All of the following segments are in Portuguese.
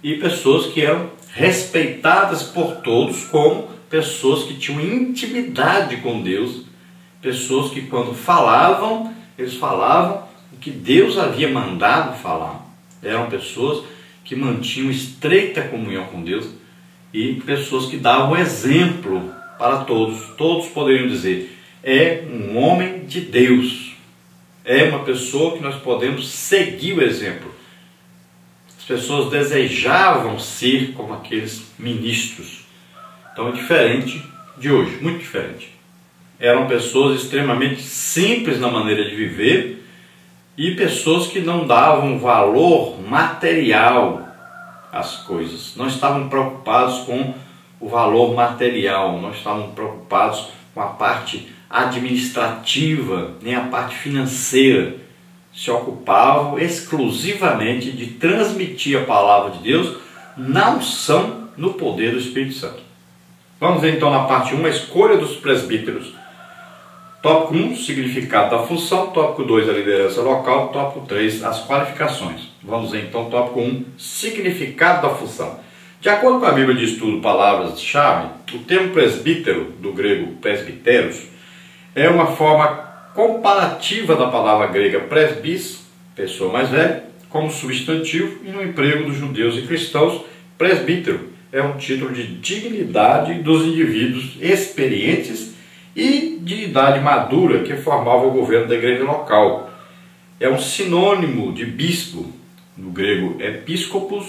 e pessoas que eram respeitadas por todos como pessoas que tinham intimidade com Deus, pessoas que quando falavam, eles falavam o que Deus havia mandado falar. Eram pessoas que mantinham estreita comunhão com Deus e pessoas que davam exemplo para todos. Todos poderiam dizer, é um homem de Deus, é uma pessoa que nós podemos seguir o exemplo. As pessoas desejavam ser como aqueles ministros. Então é diferente de hoje, muito diferente. Eram pessoas extremamente simples na maneira de viver e pessoas que não davam valor material às coisas. Não estavam preocupados com o valor material, não estavam preocupados com a parte administrativa, nem a parte financeira. Se ocupavam exclusivamente de transmitir a palavra de Deus na unção, no poder do Espírito Santo. Vamos ver então na parte 1, a escolha dos presbíteros. Tópico 1, significado da função. Tópico 2, a liderança local. Tópico 3, as qualificações. Vamos ver então tópico 1, significado da função. De acordo com a Bíblia de Estudo Palavras-chave, o termo presbítero, do grego presbiteros, é uma forma comparativa da palavra grega presbis, pessoa mais velha, como substantivo, e no emprego dos judeus e cristãos, presbítero é um título de dignidade dos indivíduos experientes e de idade madura que formavam o governo da igreja local. É um sinônimo de bispo, no grego episcopos,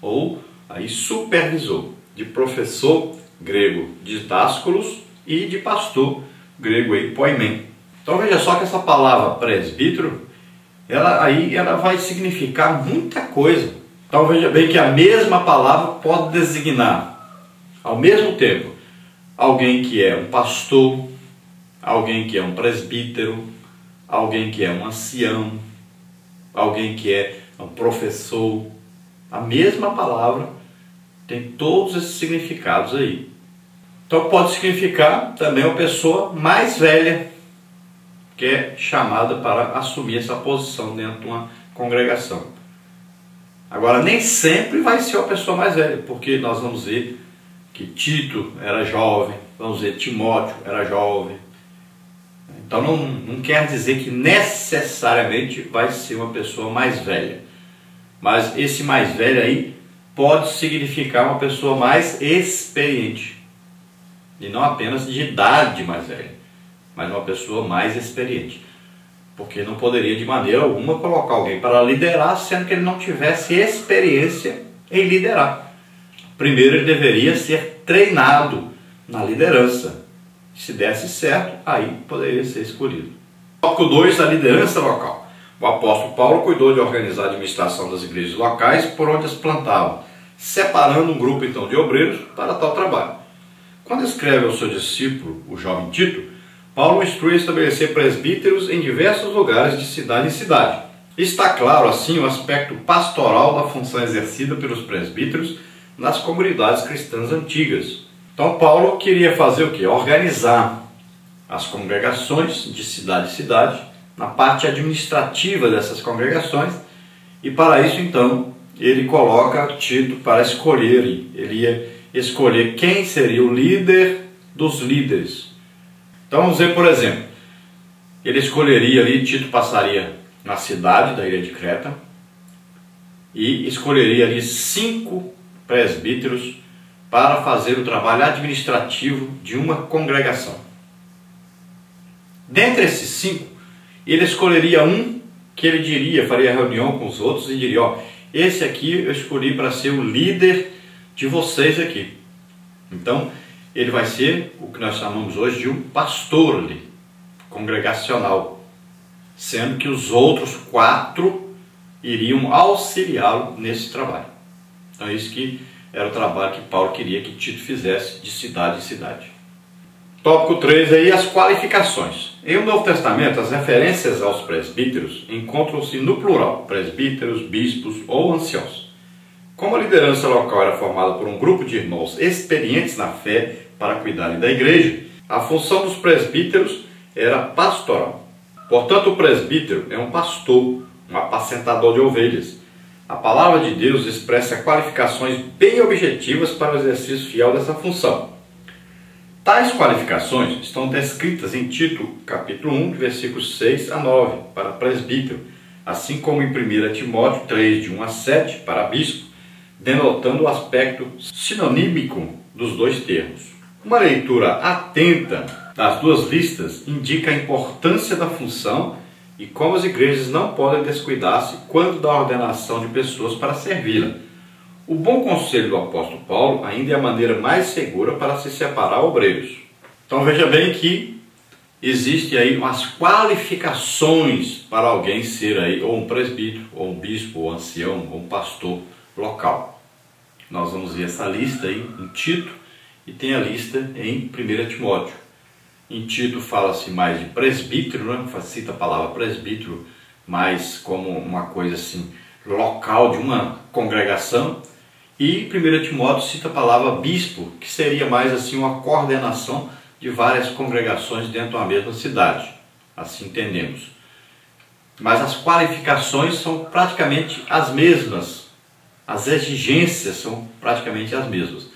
ou aí supervisor, de professor, grego didásculos, e de pastor, grego aí poimen. Então veja só que essa palavra presbítero, ela vai significar muita coisa. Então veja bem que a mesma palavra pode designar, ao mesmo tempo, alguém que é um pastor, alguém que é um presbítero, alguém que é um ancião, alguém que é um professor. A mesma palavra tem todos esses significados aí. Então pode significar também uma pessoa mais velha, que é chamada para assumir essa posição dentro de uma congregação. Agora, nem sempre vai ser uma pessoa mais velha, porque nós vamos ver que Tito era jovem, vamos ver Timóteo era jovem. Então não quer dizer que necessariamente vai ser uma pessoa mais velha. Mas esse mais velho aí pode significar uma pessoa mais experiente. E não apenas de idade mais velha, mas uma pessoa mais experiente. Porque não poderia de maneira alguma colocar alguém para liderar, sendo que ele não tivesse experiência em liderar. Primeiro ele deveria ser treinado na liderança. Se desse certo, aí poderia ser escolhido. Tópico 2, a liderança local. O apóstolo Paulo cuidou de organizar a administração das igrejas locais por onde as plantavam, separando um grupo então de obreiros para tal trabalho. Quando escreve ao seu discípulo, o jovem Tito, Paulo instrui a estabelecer presbíteros em diversos lugares de cidade em cidade. Está claro assim o aspecto pastoral da função exercida pelos presbíteros nas comunidades cristãs antigas. Então Paulo queria fazer o quê? Organizar as congregações de cidade em cidade, na parte administrativa dessas congregações, e para isso então ele coloca Tito para escolher, ele ia escolher quem seria o líder dos líderes. Então vamos ver, por exemplo, ele escolheria ali, Tito passaria na cidade da ilha de Creta e escolheria ali 5 presbíteros para fazer o trabalho administrativo de uma congregação. Dentre esses 5, ele escolheria um que ele diria, faria reunião com os outros e diria, ó, esse aqui eu escolhi para ser o líder de vocês aqui. Então, ele vai ser o que nós chamamos hoje de um pastor ali, congregacional, sendo que os outros 4 iriam auxiliá-lo nesse trabalho. Então, isso que era o trabalho que Paulo queria que Tito fizesse de cidade em cidade. Tópico 3 aí, as qualificações. Em o Novo Testamento, as referências aos presbíteros encontram-se no plural, presbíteros, bispos ou anciãos. Como a liderança local era formada por um grupo de irmãos experientes na fé para cuidarem da igreja, a função dos presbíteros era pastoral. Portanto, o presbítero é um pastor, um apacentador de ovelhas. A palavra de Deus expressa qualificações bem objetivas para o exercício fiel dessa função. Tais qualificações estão descritas em Tito, capítulo 1, versículos 6 a 9, para presbítero, assim como em 1 Timóteo 3, de 1 a 7, para bispo, denotando o aspecto sinonímico dos dois termos. Uma leitura atenta das duas listas indica a importância da função e como as igrejas não podem descuidar-se quanto da ordenação de pessoas para servi-la. O bom conselho do apóstolo Paulo ainda é a maneira mais segura para se separar obreiros. Então veja bem que existe aí umas qualificações para alguém ser aí ou um presbítero, ou um bispo, ou um ancião, ou um pastor local. Nós vamos ver essa lista aí em Tito e tem a lista em 1 Timóteo. Em Tito fala-se mais de presbítero, né? Cita a palavra presbítero mais como uma coisa assim local de uma congregação. E 1 Timóteo cita a palavra bispo, que seria mais assim uma coordenação de várias congregações dentro de uma mesma cidade. Assim entendemos. Mas as qualificações são praticamente as mesmas. As exigências são praticamente as mesmas.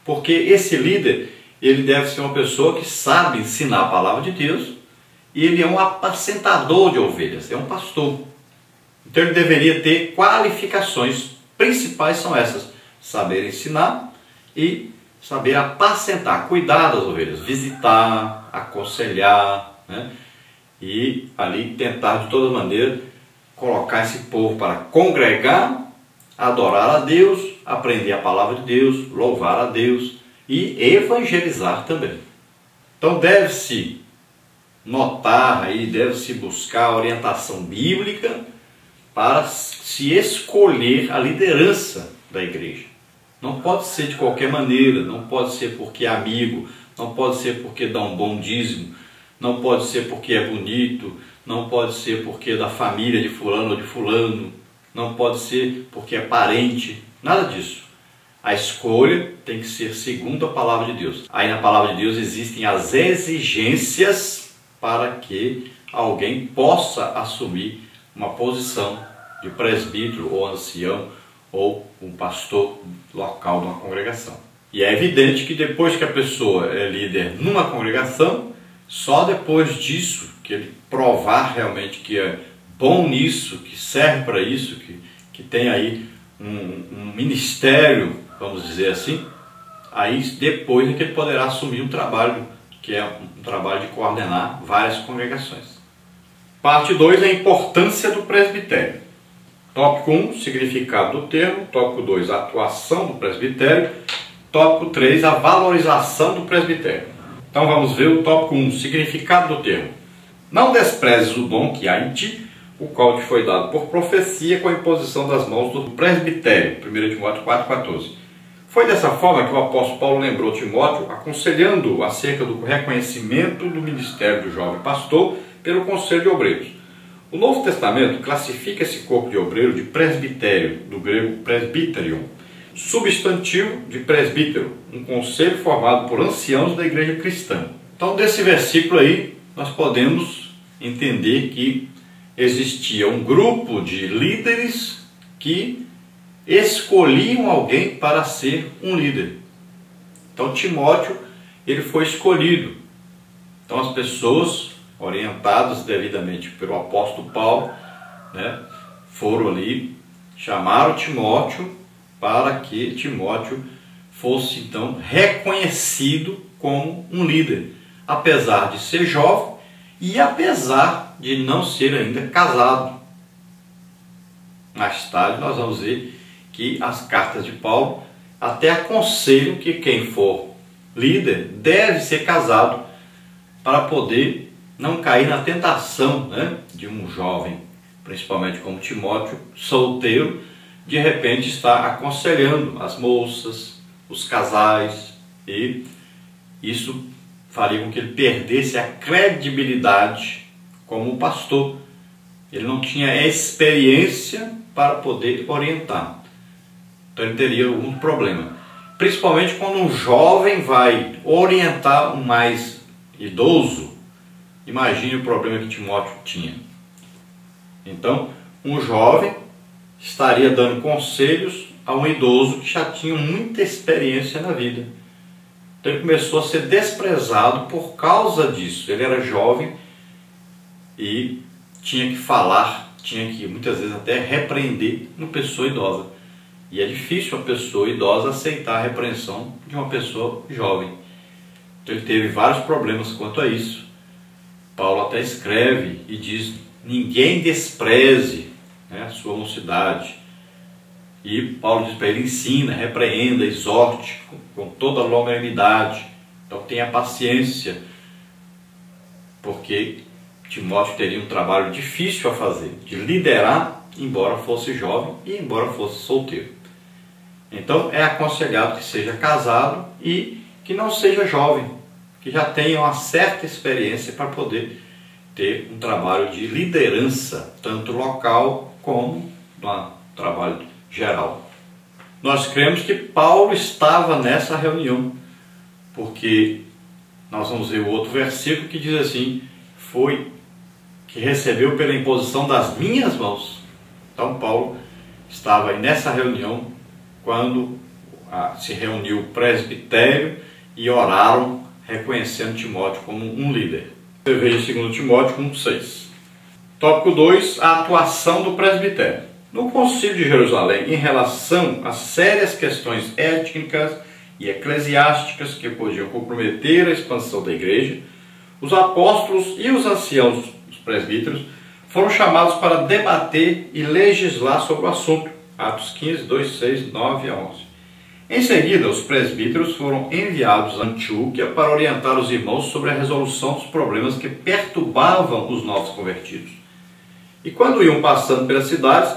Porque esse líder, ele deve ser uma pessoa que sabe ensinar a palavra de Deus e ele é um apacentador de ovelhas, é um pastor. Então ele deveria ter qualificações principais, são essas: saber ensinar e saber apacentar, cuidar das ovelhas, visitar, aconselhar, né? E ali tentar de toda maneira colocar esse povo para congregar, adorar a Deus, aprender a palavra de Deus, louvar a Deus e evangelizar também. Então deve-se notar aí, deve-se buscar a orientação bíblica para se escolher a liderança da igreja. Não pode ser de qualquer maneira, não pode ser porque é amigo, não pode ser porque dá um bom dízimo, não pode ser porque é bonito, não pode ser porque é da família de fulano ou de fulano, não pode ser porque é parente, nada disso. A escolha tem que ser segundo a palavra de Deus. Aí na palavra de Deus existem as exigências para que alguém possa assumir uma posição de presbítero ou ancião ou um pastor local de uma congregação. E é evidente que depois que a pessoa é líder numa congregação, só depois disso que ele provar realmente que é bom nisso, que serve para isso, que tem aí um ministério, vamos dizer assim, aí depois é que ele poderá assumir um trabalho, que é um trabalho de coordenar várias congregações. Parte 2, a importância do presbitério. Tópico 1, significado do termo. Tópico 2, a atuação do presbitério. Tópico 3, a valorização do presbitério. Então vamos ver o tópico 1, significado do termo. Não desprezes o dom que há em ti, o qual te foi dado por profecia com a imposição das mãos do presbitério. 1 Timóteo 4,14. Foi dessa forma que o apóstolo Paulo lembrou Timóteo, aconselhando-o acerca do reconhecimento do ministério do jovem pastor pelo conselho de obreiros. O Novo Testamento classifica esse corpo de obreiro de presbitério, do grego presbyterion, substantivo de presbítero, um conselho formado por anciãos da igreja cristã. Então, desse versículo aí, nós podemos entender que existia um grupo de líderes que escolhiam alguém para ser um líder. Então Timóteo, ele foi escolhido. Então as pessoas orientadas devidamente pelo apóstolo Paulo, né, foram ali, chamaram Timóteo para que Timóteo fosse então reconhecido como um líder, apesar de ser jovem e apesar de não ser ainda casado. Mais tarde nós vamos ver que as cartas de Paulo até aconselham que quem for líder deve ser casado para poder não cair na tentação, né, de um jovem, principalmente como Timóteo, solteiro, de repente estar aconselhando as moças, os casais, e isso faria com que ele perdesse a credibilidade como pastor. Ele não tinha experiência para poder orientar. Então ele teria algum problema. Principalmente quando um jovem vai orientar um mais idoso. Imagine o problema que Timóteo tinha. Então, um jovem estaria dando conselhos a um idoso que já tinha muita experiência na vida. Então ele começou a ser desprezado por causa disso. Ele era jovem e tinha que falar, tinha que muitas vezes até repreender uma pessoa idosa. E é difícil uma pessoa idosa aceitar a repreensão de uma pessoa jovem. Então ele teve vários problemas quanto a isso. Paulo até escreve e diz: ninguém despreze, né, a sua mocidade. E Paulo diz para ele: ensina, repreenda, exorte com toda a longanimidade. Então tenha paciência, porque Timóteo teria um trabalho difícil a fazer, de liderar, embora fosse jovem e embora fosse solteiro. Então é aconselhado que seja casado e que não seja jovem, que já tenha uma certa experiência para poder ter um trabalho de liderança, tanto local como no trabalho geral. Nós cremos que Paulo estava nessa reunião, porque nós vamos ver o outro versículo que diz assim: foi que recebeu pela imposição das minhas mãos. Então Paulo estava aí nessa reunião quando se reuniu o presbitério e oraram reconhecendo Timóteo como um líder. Você veja 2 Timóteo 1,6. Tópico 2, a atuação do presbitério. No Concílio de Jerusalém, em relação a sérias questões étnicas e eclesiásticas que podiam comprometer a expansão da igreja, os apóstolos e os anciãos, os presbíteros, foram chamados para debater e legislar sobre o assunto. Atos 15, 2, 6, 9 a 11. Em seguida, os presbíteros foram enviados a Antioquia para orientar os irmãos sobre a resolução dos problemas que perturbavam os novos convertidos. E quando iam passando pelas cidades,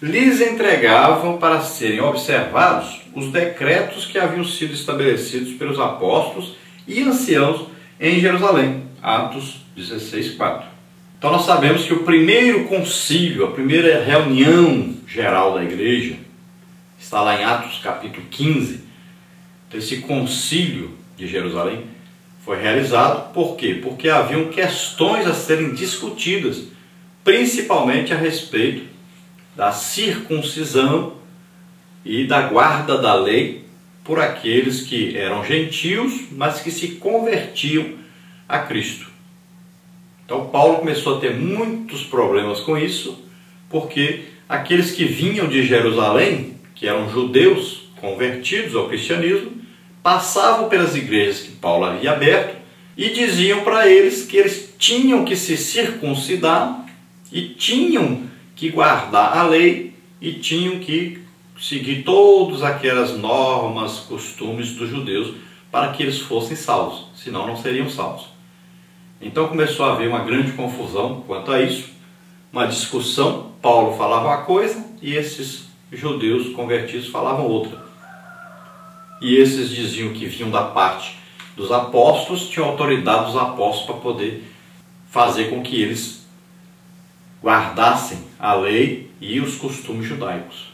lhes entregavam para serem observados os decretos que haviam sido estabelecidos pelos apóstolos e anciãos em Jerusalém. Atos 16, 4. Então nós sabemos que o primeiro concílio, a primeira reunião geral da igreja, está lá em Atos capítulo 15. Então, esse concílio de Jerusalém foi realizado por quê? Porque haviam questões a serem discutidas, principalmente a respeito da circuncisão e da guarda da lei por aqueles que eram gentios, mas que se convertiam a Cristo. Então Paulo começou a ter muitos problemas com isso, porque aqueles que vinham de Jerusalém, que eram judeus convertidos ao cristianismo, passavam pelas igrejas que Paulo havia aberto e diziam para eles que eles tinham que se circuncidar e tinham que guardar a lei e tinham que seguir todas aquelas normas, costumes dos judeus para que eles fossem salvos, senão não seriam salvos. Então começou a haver uma grande confusão quanto a isso, uma discussão. Paulo falava uma coisa e esses judeus convertidos falavam outra. E esses diziam que vinham da parte dos apóstolos, tinham autoridade dos apóstolos para poder fazer com que eles guardassem a lei e os costumes judaicos.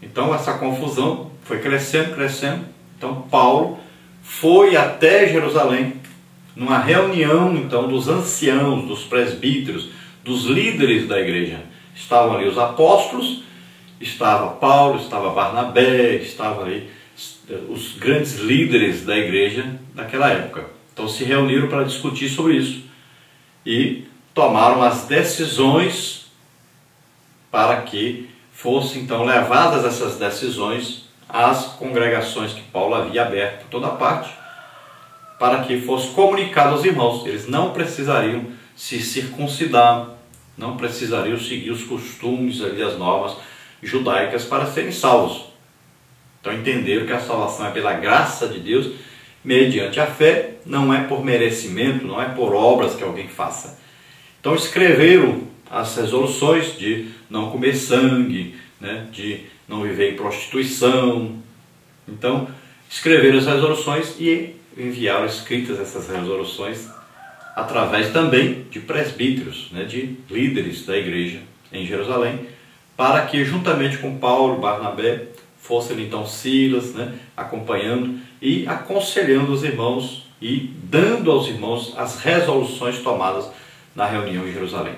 Então essa confusão foi crescendo, crescendo. Então Paulo foi até Jerusalém, numa reunião então dos anciãos, dos presbíteros, dos líderes da igreja. Estavam ali os apóstolos, estava Paulo, estava Barnabé, estavam ali os grandes líderes da igreja naquela época. Então se reuniram para discutir sobre isso e tomaram as decisões para que fossem então levadas essas decisões às congregações que Paulo havia aberto por toda parte, para que fosse comunicado aos irmãos. Eles não precisariam se circuncidar, não precisariam seguir os costumes e as normas judaicas para serem salvos. Então entenderam que a salvação é pela graça de Deus, mediante a fé, não é por merecimento, não é por obras que alguém faça. Então escreveram as resoluções de não comer sangue, né, de não viver em prostituição. Então escreveram as resoluções e enviaram escritas essas resoluções através também de presbíteros, né, de líderes da igreja em Jerusalém, para que juntamente com Paulo e Barnabé fossem então Silas, né, acompanhando e aconselhando os irmãos e dando aos irmãos as resoluções tomadas na reunião em Jerusalém.